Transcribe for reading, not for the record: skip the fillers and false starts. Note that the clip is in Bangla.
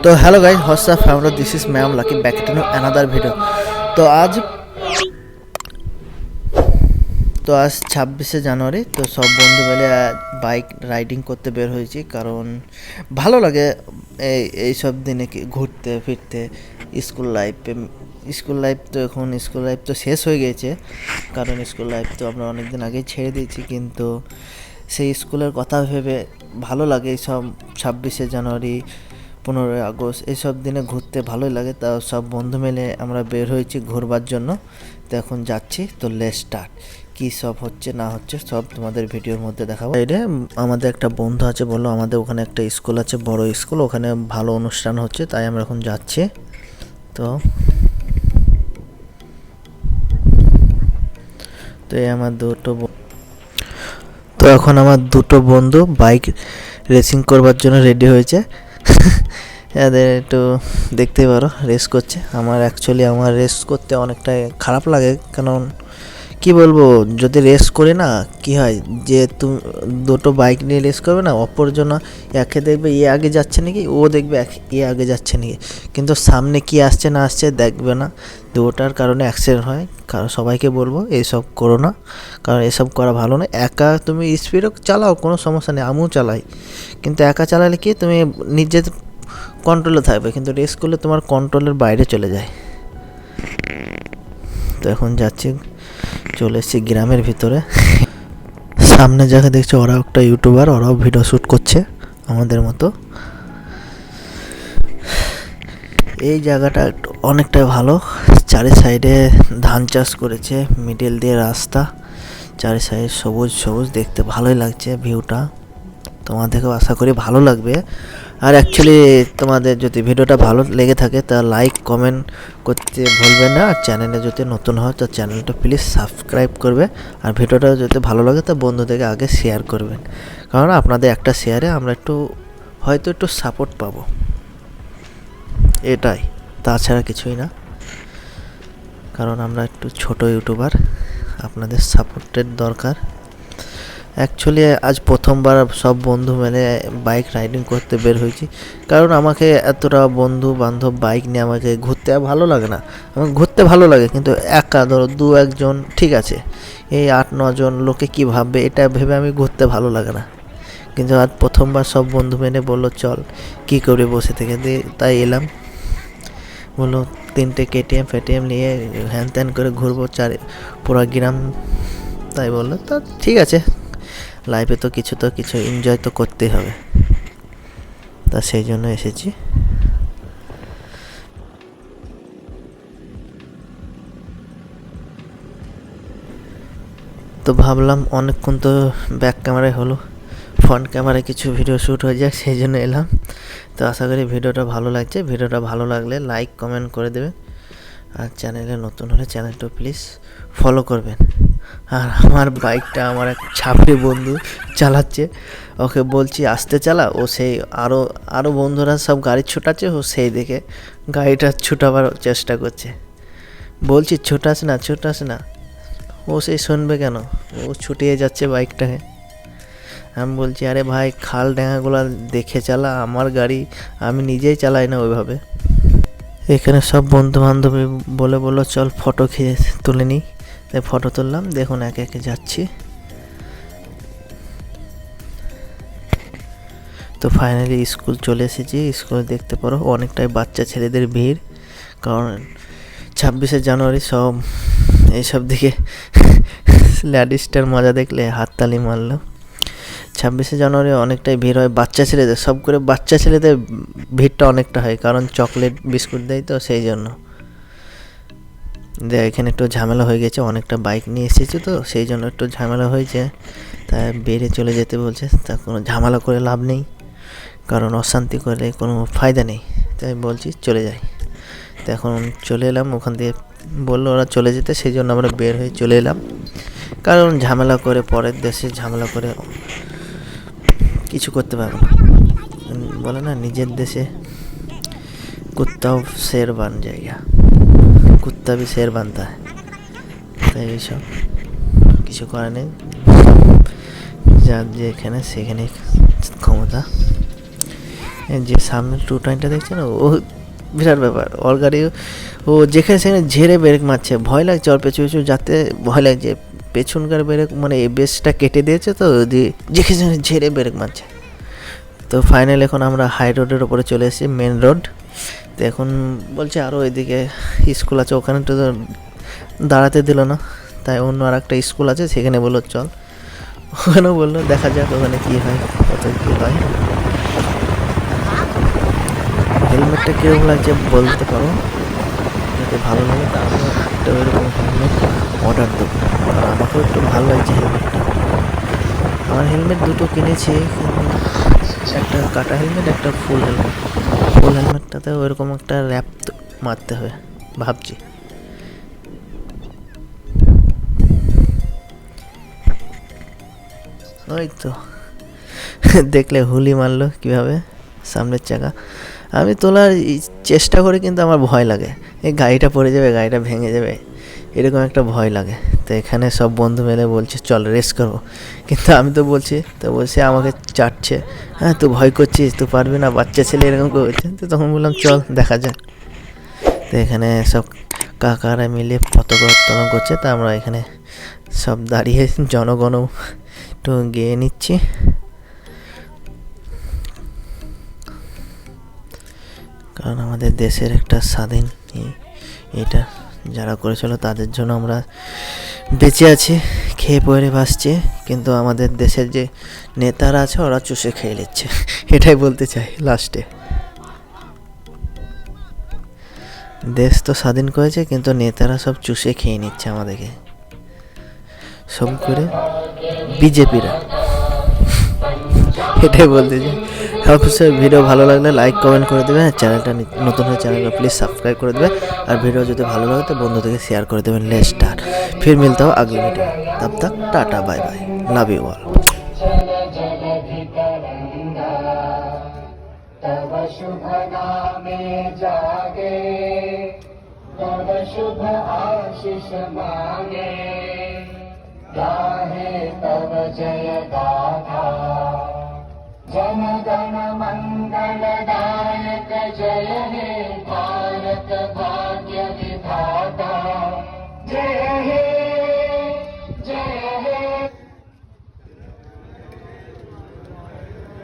तो hello guys, what's up family, this is ma'am Lucky back to another video. तो आज 26 জানুয়ারি। তো সব বন্ধু মিলে বাইক রাইডিং করতে বের হয়েছি, কারণ ভালো লাগে এই সব দিনে ঘুরতে ফিরতে। স্কুল লাইফ তো এখন স্কুল লাইফ তো শেষ হয়ে গেছে, কারণ স্কুল লাইফ তো আমরা অনেক দিন আগেই ছেড়ে দিয়েছি। কিন্তু সেই স্কুলের কথা ভেবে ভালো লাগে। এইসব 26 জানুয়ারি, 15 আগস্ট এইসব দিনে ঘুরতে ভালোই লাগে। তা সব বন্ধু মিলে আমরা বের হয়েছি ঘুরবার জন্য। তো এখন যাচ্ছি, তো লেটস স্টার্ট। কী সব হচ্ছে না হচ্ছে সব তোমাদের ভিডিওর মধ্যে দেখাবো। এটা আমাদের একটা বন্ধু আছে, বললো আমাদের ওখানে একটা স্কুল আছে, বড় স্কুল, ওখানে ভালো অনুষ্ঠান হচ্ছে, তাই আমরা এখন যাচ্ছি। তো এই আমার এখন আমার দুটো বন্ধু বাইক রেসিং করবার জন্য রেডি হয়েছে। এদের একটু দেখতেই পারো, রেস করছে। আমার রেস করতে অনেকটাই খারাপ লাগে, কারণ কি বলবো, যদি রেস করি না কি হয়, যে তুমি দুটো বাইক নিয়ে রেস করবে না, অপরজন একে দেখবে এ আগে যাচ্ছে নাকি, ও দেখবে এ আগে যাচ্ছে নাকি, কিন্তু সামনে কি আসছে না আসছে দেখবে না। দুটার কারণে অ্যাক্সিডেন্ট হয়। কারণ সবাইকে বলবো এইসব করো না, কারণ এসব করা ভালো না। একা তুমি স্পিডও চালাও, কোনো সমস্যা নেই, আমিও চালাই, কিন্তু একা চালালে কি তুমি নিজের কন্ট্রোলে থাকবে, কিন্তু রেস করলে তোমার কন্ট্রোলের বাইরে চলে যায়। তো এখন যাচ্ছি, চলে এসেছি গ্রামের ভিতরে। সামনে যাকে দেখছো ওরাও একটা ইউটিউবার, ওরাও ভিডিও শ্যুট করছে আমাদের মতো। এই জায়গাটা অনেকটাই ভালো, চারি সাইডে ধান চাষ করেছে, মিডল দিয়ে রাস্তা, চারি সাইড সবুজ সবুজ, দেখতে ভালোই লাগছে ভিউটা। তোমাদেরকেও আশা করি ভালো লাগবে। আর অ্যাকচুয়ালি তোমাদের যদি ভিডিওটা ভালো লেগে থাকে তা লাইক কমেন্ট করতে ভুলবেন না। আর চ্যানেলে যদি নতুন হয় তো চ্যানেলটা প্লিজ সাবস্ক্রাইব করবে। আর ভিডিওটা যদি ভালো লাগে তো বন্ধুদেরকে আগে শেয়ার করবেন, কারণ আপনাদের একটা শেয়ারে আমরা হয়তো একটু সাপোর্ট পাবো, এটাই, তাছাড়া কিছুই না। কারণ আমরা একটু ছোট ইউটিউবার, আপনাদের সাপোর্টের দরকার। অ্যাকচুয়ালি আজ প্রথমবার সব বন্ধু মিলে বাইক রাইডিং করতে বের হয়েছি, কারণ আমাকে এতটা বন্ধু বান্ধব বাইক নিয়ে আমাকে ঘুরতে ভালো লাগে না। আমাকে ঘুরতে ভালো লাগে, কিন্তু একা ধরো 2-1 ঠিক আছে, এই 8-9 জন লোকে কী ভাববে এটা ভেবে আমি ঘুরতে ভালো লাগে না। কিন্তু আজ প্রথমবার সব বন্ধু মিলে বললো চল, কী করে বসে থেকে তাই এলাম। বললো 3টে কেটিএম ফেটিএম নিয়ে হ্যান ত্যান করে ঘুরবো পুরো গ্রাম, তাই বললো। তা ঠিক আছে, লাইফে তো কিছু এনজয় তো করতেই হবে, তা সেই জন্য এসেছি। তো ভাবলাম অনেকক্ষণ তো ব্যাক ক্যামেরায় হলো, ফ্রন্ট ক্যামেরায় কিছু ভিডিও শ্যুট হয়ে যায়, সেই জন্য এলাম। তো আশা করি ভিডিওটা ভালো লাগছে। ভিডিওটা ভালো লাগলে লাইক কমেন্ট করে দেবেন, আর চ্যানেলে নতুন হলে চ্যানেলটা প্লিজ ফলো করবেন। আর আমার বাইকটা আমার এক ছাপড়ি বন্ধু চালাচ্ছে, ওকে বলছি আসতে চালা, ও সেই আরও বন্ধুরা সব গাড়ি ছুটাচ্ছে, ও সেই দেখে গাড়িটা ছুটাবার চেষ্টা করছে। বলছি ছুটাস না, ও সেই শুনবে কেন, ও ছুটিয়ে যাচ্ছে বাইকটাকে। আমি বলছি আরে ভাই, খাল ড্যাঙাগুলো দেখে চালা, আমার গাড়ি আমি নিজেই চালাই না ওইভাবে। এখানে সব বন্ধু বান্ধবী বললো চল ফটো তুলে নিই, তাই ফটো তুললাম। দেখুন একে একে যাচ্ছি। তো ফাইনালি স্কুল চলে এসেছি। স্কুলে দেখতে পারো অনেকটাই বাচ্চা ছেলেদের ভিড়, কারণ 26 জানুয়ারি সব এইসব দিকে লেডিসটার মজা দেখলে হাততালি মারলো। 26 জানুয়ারি অনেকটাই ভিড় হয় বাচ্চা ছেলেদের, সব করে বাচ্চা ছেলেদের ভিড়টা অনেকটা হয়, কারণ চকলেট বিস্কুট দেয়, তো সেই জন্য। এখানে একটু ঝামেলা হয়ে গেছে, অনেকটা বাইক নিয়ে এসেছি তো সেই জন্য একটু ঝামেলা হয়েছে, তাই বেড়ে চলে যেতে বলছে। তা কোনো ঝামেলা করে লাভ নেই, কারণ অশান্তি করে কোনো ফায়দা নেই, তাই বলছি চলে যাই। তো এখন চলে এলাম, ওখান দিয়ে বললো ওরা চলে যেতে, সেই জন্য আমরা বের হয়ে চলে এলাম। কারণ ঝামেলা করে পরের দেশে ঝামেলা করে কিছু করতে পারবো না, বলে না নিজের দেশে কুত্তাও শের বান জায়গা, কুত্তা भी शेर बनता है। তাই এইসব কিছু করার নেই, যার যেখানে সেখানে ক্ষমতা। যে সামনে 220টা দেখছে না, ও বিরাট ব্যাপার। ওর গাড়ি ও যেখানে সেখানে ঝেড়ে ব্রেক মারছে, ভয় লাগছে ওর পেছু পেছু যাতে, ভয় লাগছে। পেছনকার ব্রেক মানে এই বেসটা কেটে দিয়েছে, তো দিয়ে যেখানে সেখানে ঝেড়ে ব্রেক মারছে। তো ফাইনাল এখন আমরা হাই রোডের ওপরে চলে এসেছি, মেন রোড। তো এখন বলছে আরও এদিকে স্কুল আছে, ওখানে তো দাঁড়াতে দিল না, তাই অন্য আর একটা স্কুল আছে সেখানে বললো চল। ওখানেও বললো দেখা যাক ওখানে কী হয়, কত কী হয়। হেলমেটটা কীরকম লাগছে বলতে পারো, যদি ভালো লাগে তাহলে একটা ওইরকম হেলমেট অর্ডার দেবো। আর আমাকেও একটু ভালো লাগছে হেলমেটটা। আমার হেলমেট দুটো কিনেছি, একটা কাটা হেলমেট, একটা ফুল হেলমেট। ফুল হেলমেটটাতে ওইরকম একটা র্যাপ মারতে হবে ভাবছি। ওই তো দেখলে হুলি মারলো কীভাবে সামনের চাকা। আমি তোলার চেষ্টা করি কিন্তু আমার ভয় লাগে, এই গাড়িটা পড়ে যাবে, গাড়িটা ভেঙে যাবে, এরকম একটা ভয় লাগে। তো এখানে সব বন্ধু মিলে বলছে চল রেস করবো, কিন্তু আমি তো বলছি, তো বলছে আমাকে চাটছে, হ্যাঁ তুই ভয় করছিস, তুই পারবি না, বাচ্চা ছেলে এরকম করছে। তো তখন বললাম চল দেখা যাক। তো এখানে সব কাকারা মিলে পতাকা উত্তোলন করছে, তা আমরা এখানে সব দাঁড়িয়ে জনগণ একটু গেয়ে নিচ্ছি। কারণ আমাদের দেশের একটা স্বাধীন এটা যারা করেছিল তাদের জন্য আমরা বেঁচে আছি, খেয়ে পরে বাঁচছি। কিন্তু আমাদের দেশের যে নেতারা আছে ওরা চুষে খেয়ে নিচ্ছে, এটাই বলতে চাই লাস্টে। দেশ তো স্বাধীন করেছে, কিন্তু নেতারা সব চুষে খেয়ে নিচ্ছে আমাদেরকে, সব করে বিজেপিরা, এটাই বলতে চাই। অবশ্যই ভিডিও ভালো লাগলে লাইক কমেন্ট করে দেবে, আর চ্যানেলটা নতুন হয়ে চ্যানেলটা প্লিজ সাবস্ক্রাইব করে দেবে, আর ভিডিও যদি ভালো লাগে তো বন্ধুদেরকে শেয়ার করে দেবেন। लेट्स स्टार्ट, फिर मिलता हूँ अगली वीडियो, तब तक tata bye bye, love you all. तव शुभ नामे जागे, तव शुभ आशीष मांगे, गाहे तव जय गाथा, जन गण मंगलदायक जय हे भारत भाग्य।